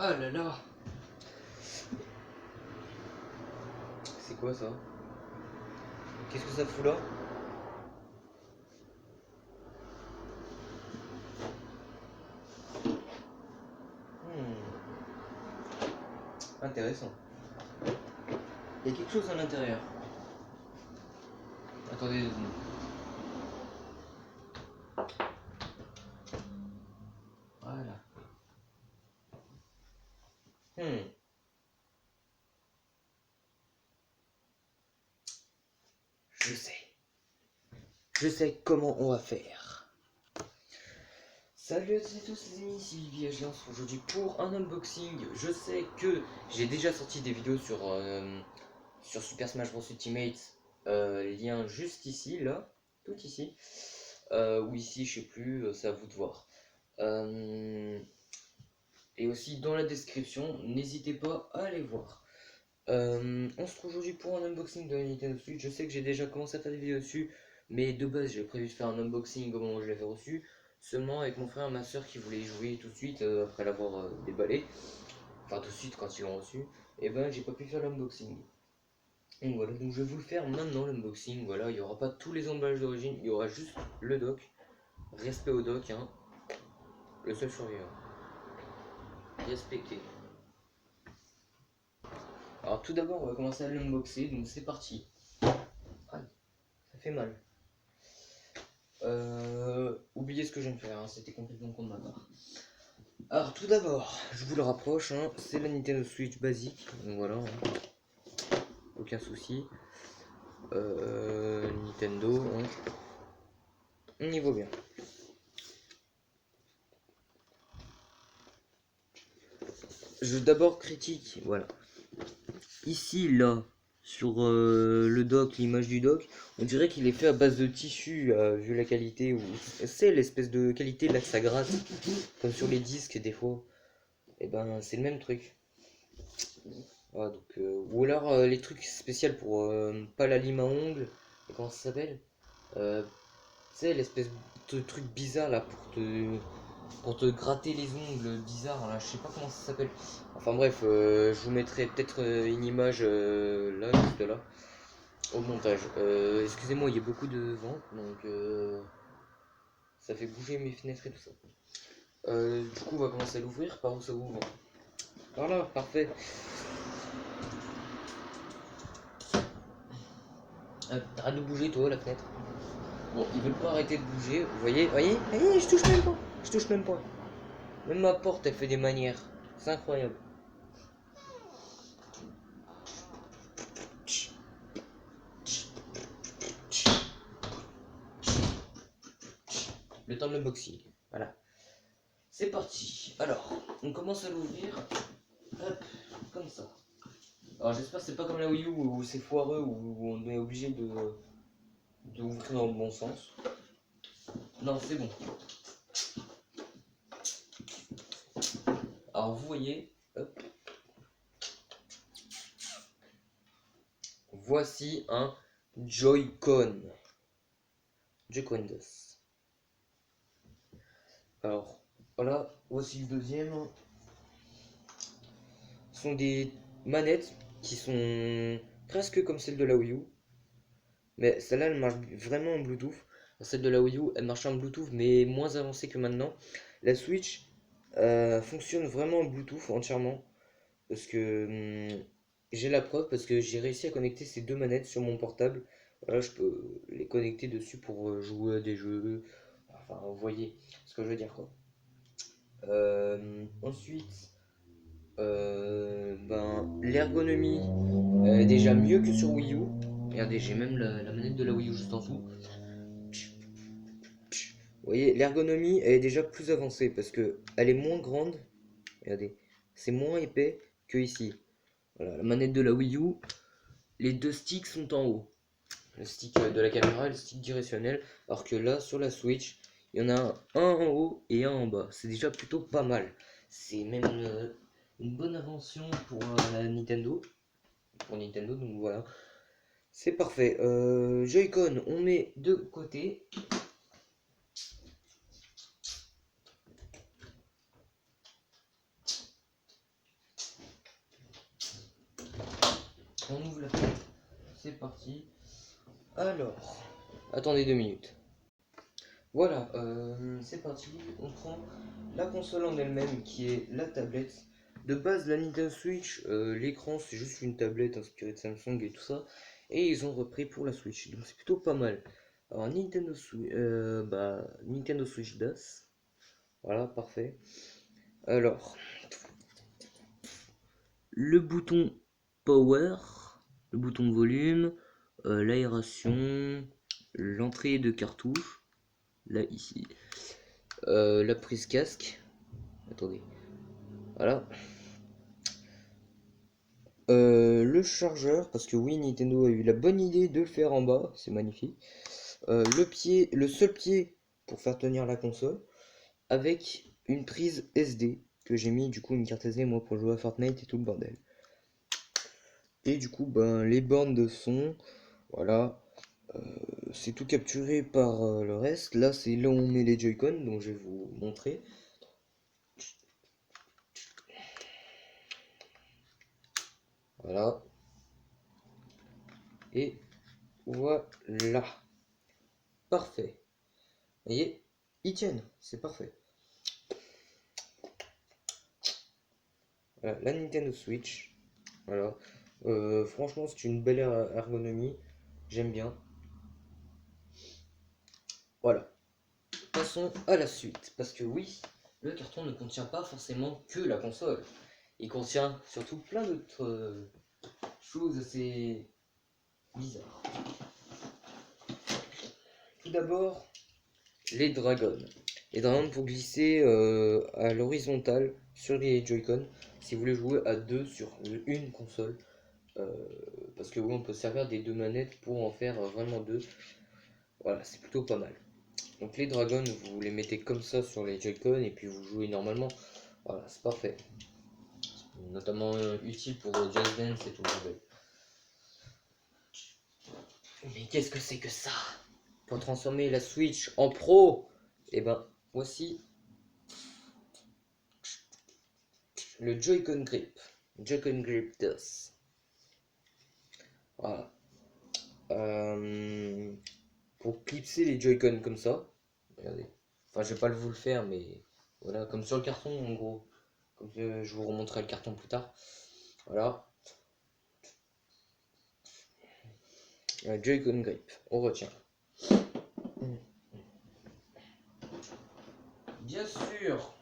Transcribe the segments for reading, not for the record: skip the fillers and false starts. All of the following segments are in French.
Ah là là. C'est quoi ça? Qu'est-ce que ça fout là? Intéressant. Il y a quelque chose à l'intérieur. Attendez 2 secondes. Voilà. Je sais. Je sais comment on va faire. Salut à tous et tous les amis, ici Vivi et je lance aujourd'hui pour un unboxing. Je sais que j'ai déjà sorti des vidéos sur Super Smash Bros Ultimate. Lien juste ici, là, tout ici. Ou ici, je sais plus, c'est à vous de voir. Et aussi dans la description, n'hésitez pas à aller voir. On se trouve aujourd'hui pour un unboxing de la Nintendo Switch. Je sais que j'ai déjà commencé à faire des vidéos dessus, mais de base j'ai prévu de faire un unboxing au moment où je l'avais reçu. Seulement avec mon frère et ma soeur qui voulaient y jouer tout de suite après l'avoir déballé, enfin tout de suite quand ils l'ont reçu, et ben j'ai pas pu faire l'unboxing. Donc voilà, donc je vais vous le faire maintenant l'unboxing. Voilà, il n'y aura pas tous les emballages d'origine, il y aura juste le dock. Respect au dock, hein. Le seul survivant. Respecté. Alors tout d'abord on va commencer à l'unboxer, donc c'est parti. Aïe, ça fait mal. Oubliez ce que je viens de faire, hein, c'était complètement con de ma part. Alors tout d'abord, je vous le rapproche, hein, c'est la Nintendo Switch basique, donc voilà, hein, aucun souci. Nintendo, hein, on y va bien. Je d'abord critique, voilà. Ici, là, sur le dock, l'image du dock, on dirait qu'il est fait à base de tissu, vu la qualité, ou c'est l'espèce de qualité là que ça gratte, comme sur les disques des fois. Et ben c'est le même truc. Ah, donc, ou alors les trucs spéciaux pour pas la lime à ongles, et comment ça s'appelle? Tu sais, l'espèce de truc bizarre là pour te gratter les ongles bizarres là, je sais pas comment ça s'appelle. Enfin bref, je vous mettrai peut-être une image là, juste là, au montage. Excusez-moi, il y a beaucoup de vent, donc ça fait bouger mes fenêtres et tout ça. Du coup, on va commencer à l'ouvrir. Par où ça ouvre? Par là, parfait. Arrête de bouger toi, la fenêtre. Bon, ils veulent pas arrêter de bouger, vous voyez, voyez, je touche même pas, je touche même pas. Même ma porte, elle fait des manières, c'est incroyable. Le temps de l'unboxing, voilà. C'est parti. Alors, on commence à l'ouvrir, hop, comme ça. Alors j'espère que c'est pas comme la Wii U où c'est foireux, où on est obligé de ouvrir dans le bon sens. Non, c'est bon. Alors vous voyez, hop, voici un Joy-Con. Joy-Con 2. Alors, voilà, voici le deuxième. Ce sont des manettes qui sont presque comme celles de la Wii U. Mais celle-là, elle marche vraiment en Bluetooth. Celle de la Wii U, elle marche en Bluetooth, mais moins avancée que maintenant. La Switch fonctionne vraiment en Bluetooth entièrement. Parce que j'ai la preuve, parce que j'ai réussi à connecter ces deux manettes sur mon portable. Voilà, je peux les connecter dessus pour jouer à des jeux. Enfin, vous voyez ce que je veux dire, quoi. Ensuite, l'ergonomie est déjà mieux que sur Wii U. Regardez, j'ai même la manette de la Wii U juste en dessous. Vous voyez, l'ergonomie est déjà plus avancée parce que elle est moins grande. Regardez, c'est moins épais que ici. Voilà, la manette de la Wii U, les deux sticks sont en haut. Le stick de la caméra et le stick directionnel. Alors que là, sur la Switch, il y en a un en haut et un en bas. C'est déjà plutôt pas mal. C'est même une bonne invention pour Nintendo. Pour Nintendo, donc voilà. C'est parfait. Joy-Con, on met de côté. on ouvre la fenêtre. C'est parti. Alors, attendez 2 minutes. Voilà, c'est parti. On prend la console en elle-même qui est la tablette. De base, la Nintendo Switch, l'écran c'est juste une tablette inspirée de Samsung et tout ça. Et ils ont repris pour la Switch, donc c'est plutôt pas mal. Alors Nintendo Switch DOS. Voilà, parfait. Alors, le bouton Power, le bouton volume, l'aération, l'entrée de cartouche, là ici, la prise casque. Attendez, voilà. Le chargeur, parce que oui, Nintendo a eu la bonne idée de le faire en bas, c'est magnifique. Le seul pied pour faire tenir la console, avec une prise SD, que j'ai mis du coup une carte SD moi pour jouer à Fortnite et tout le bordel. Et du coup, ben, les bornes de son, voilà, c'est tout capturé par le reste. Là, c'est là où on met les Joy-Con, donc je vais vous montrer. Voilà. Et voilà. Parfait. Vous voyez, ils tiennent, c'est parfait. Voilà, la Nintendo Switch. Voilà. Franchement, c'est une belle ergonomie. J'aime bien. Voilà. Passons à la suite. Parce que oui, le carton ne contient pas forcément que la console. Il contient surtout plein d'autres choses assez bizarres. Tout d'abord, les dragons. Les dragons pour glisser à l'horizontale sur les Joy-Con si vous voulez jouer à deux sur une console. Parce que oui, on peut servir des deux manettes pour en faire vraiment deux. Voilà, c'est plutôt pas mal. Donc les dragons, vous les mettez comme ça sur les Joy-Con et puis vous jouez normalement. Voilà, c'est parfait. Notamment utile pour Just Dance et tout le bordel. Mais qu'est-ce que c'est que ça? Pour transformer la Switch en Pro, et ben voici le Joy-Con Grip. Joy-Con Grip 2. Voilà. Pour clipser les Joy-Con comme ça. Regardez. Enfin, je vais pas vous le faire, mais voilà, comme sur le carton en gros. Comme je vous remontrerai le carton plus tard. Voilà. Joy-Con Grip, on retient. Bien sûr,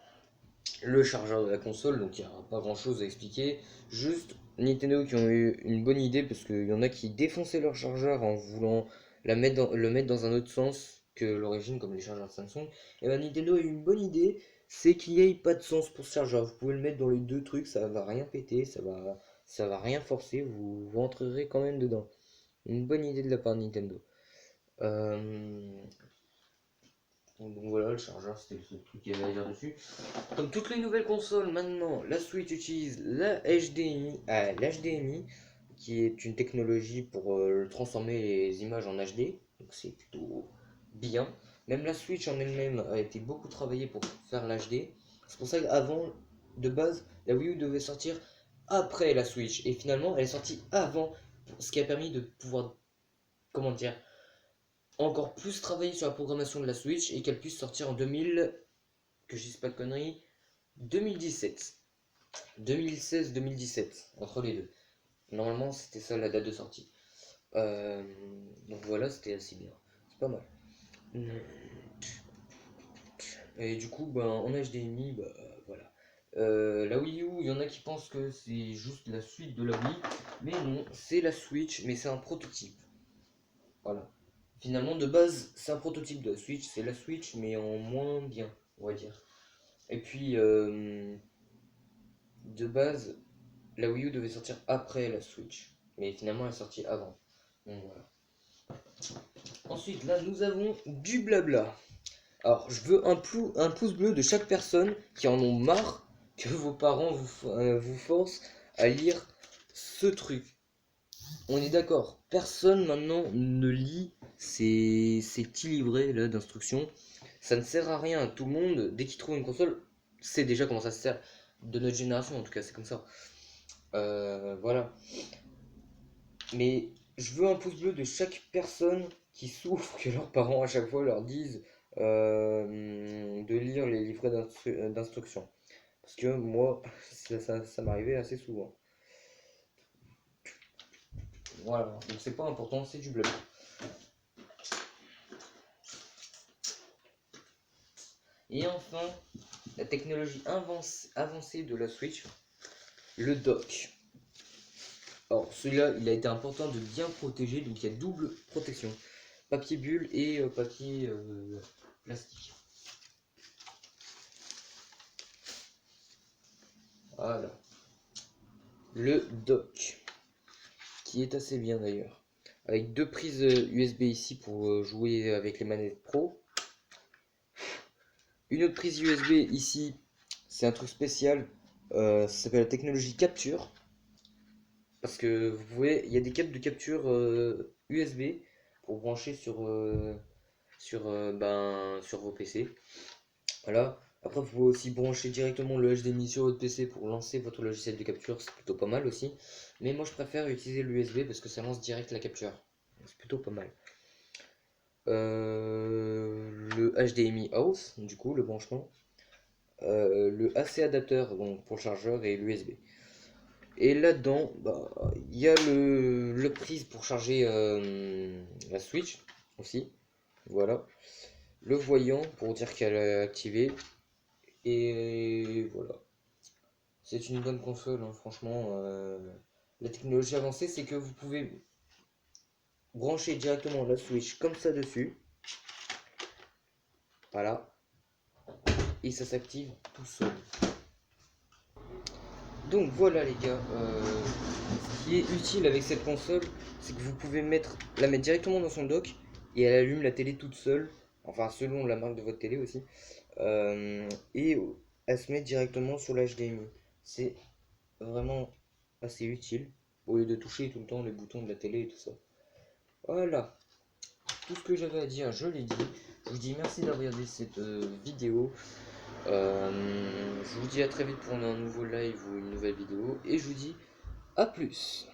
le chargeur de la console, donc il n'y aura pas grand chose à expliquer. Juste Nintendo qui ont eu une bonne idée parce qu'il y en a qui défonçaient leur chargeur en voulant le mettre dans un autre sens que l'origine, comme les chargeurs Samsung. Et ben Nintendo a eu une bonne idée, c'est qu'il n'y ait pas de sens pour ce chargeur. Vous pouvez le mettre dans les deux trucs, ça va rien péter, ça va rien forcer, vous rentrerez quand même dedans. Une bonne idée de la part de Nintendo. Donc voilà, le chargeur, c'était le seul truc qu'il y avait à dire dessus. Comme toutes les nouvelles consoles, maintenant, la Switch utilise la l'HDMI, qui est une technologie pour transformer les images en HD. Donc c'est plutôt bien. Même la Switch en elle-même a été beaucoup travaillée pour faire l'HD. C'est pour ça qu'avant, de base, la Wii U devait sortir après la Switch. Et finalement, elle est sortie avant, ce qui a permis de pouvoir, comment dire, encore plus travailler sur la programmation de la Switch et qu'elle puisse sortir en 2000, que je dise pas de conneries, 2017. 2016-2017, entre les deux. Normalement, c'était ça la date de sortie. Donc voilà, c'était assez bien. C'est pas mal. Et du coup, ben, en HDMI, bah, voilà. La Wii U, il y en a qui pensent que c'est juste la suite de la Wii, mais non, c'est la Switch, mais c'est un prototype. Voilà. Finalement, de base, c'est un prototype de la Switch, c'est la Switch, mais en moins bien, on va dire. Et puis, de base, la Wii U devait sortir après la Switch, mais finalement, elle est sortie avant. Donc voilà. Ensuite, là, nous avons du blabla. Alors, je veux un pouce bleu de chaque personne qui en ont marre que vos parents vous forcent à lire ce truc. On est d'accord, personne maintenant ne lit ces petits livrets là d'instructions. Ça ne sert à rien. Tout le monde, dès qu'il trouve une console, sait déjà comment ça se sert. De notre génération, en tout cas, c'est comme ça. Voilà. Mais je veux un pouce bleu de chaque personne qui souffre que leurs parents à chaque fois leur disent de lire les livrets d'instructions. Parce que moi, ça m'arrivait assez souvent. Voilà, donc c'est pas important, c'est du bleu. Et enfin, la technologie avancée de la Switch, le dock. Alors celui-là, il a été important de bien protéger, donc il y a double protection. Papier bulle et papier plastique. Voilà. Le dock, qui est assez bien d'ailleurs. Avec deux prises USB ici pour jouer avec les manettes pro. Une autre prise USB ici, c'est un truc spécial. Ça s'appelle la technologie capture. Parce que vous pouvez, il y a des câbles de capture USB pour brancher sur vos PC. Voilà. Après, vous pouvez aussi brancher directement le HDMI sur votre PC pour lancer votre logiciel de capture. C'est plutôt pas mal aussi. Mais moi, je préfère utiliser l'USB parce que ça lance direct la capture. C'est plutôt pas mal. Le HDMI out, du coup, le branchement. Le AC adapteur donc pour le chargeur et l'USB. Et là-dedans, il y a le prise pour charger la Switch aussi. Voilà. Le voyant pour dire qu'elle est activée. Et voilà. C'est une bonne console, hein, franchement. La technologie avancée, c'est que vous pouvez brancher directement la Switch comme ça dessus. Voilà. Et ça s'active tout seul. Donc voilà les gars, ce qui est utile avec cette console, c'est que vous pouvez la mettre directement dans son dock et elle allume la télé toute seule, enfin selon la marque de votre télé aussi, et elle se met directement sur l'HDMI. C'est vraiment assez utile au lieu de toucher tout le temps les boutons de la télé et tout ça. Voilà, tout ce que j'avais à dire, je l'ai dit. Je vous dis merci d'avoir regardé cette vidéo. Je vous dis à très vite pour un nouveau live ou une nouvelle vidéo. Et je vous dis à plus.